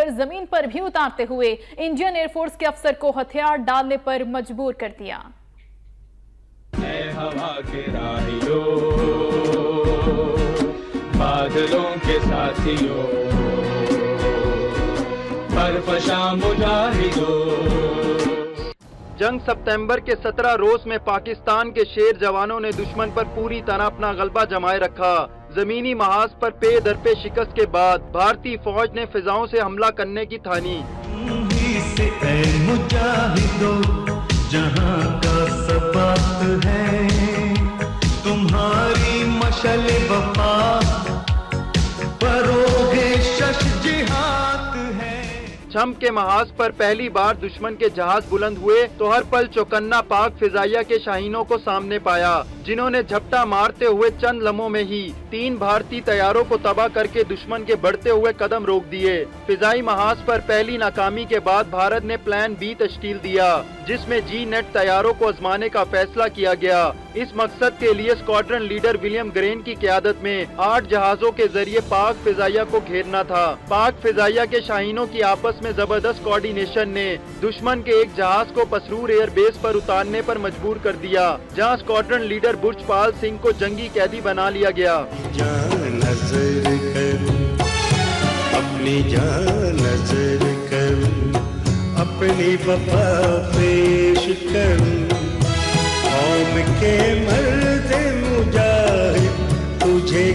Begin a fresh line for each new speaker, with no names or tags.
कर जमीन पर भी उतारते हुए इंडियन एयरफोर्स के अफसर को हथियार डालने पर मजबूर कर दिया।
हवा के राहियों, बादलों के साथियों, परफशा मुजाहिदों।
जंग सितंबर के 17 रोज में पाकिस्तान के शेर जवानों ने दुश्मन पर पूरी तरह अपना गलबा जमाए रखा। जमीनी महाज पर पे दर पे शिकस्त के बाद भारतीय फौज ने फिजाओं से हमला करने की ठानी।
जहां का सबात है तुम्हारी मशल वफा, परोगे शश जिहाद है।
छम के महाज पर पहली बार दुश्मन के जहाज बुलंद हुए तो हर पल चौकन्ना पाक फिजाइया के शाहीनों को सामने पाया, जिन्होंने झपटा मारते हुए चंद लम्हों में ही 3 भारतीय तैयारों को तबाह करके दुश्मन के बढ़ते हुए कदम रोक दिए। फिजाई महाज पर पहली नाकामी के बाद भारत ने प्लान बी तश्कील दिया, जिसमें जी नेट तैयारों को आजमाने का फैसला किया गया। इस मकसद के लिए स्क्वाड्रन लीडर विलियम ग्रेन की क़यादत में 8 जहाजों के जरिए पाक फिजाइया को घेरना था। पाक फिजाइया के शाहीनों की आपस में जबरदस्त कोऑर्डिनेशन ने दुश्मन के एक जहाज को पसरूर एयरबेस पर उतारने पर मजबूर कर दिया, जहां स्क्वाड्रन लीडर बुर्जपाल सिंह को जंगी कैदी बना लिया गया।
अपनी जान नजर करूं, अपनी वफा पेश करूं, कौम के मर्द मुजाहिद तुझे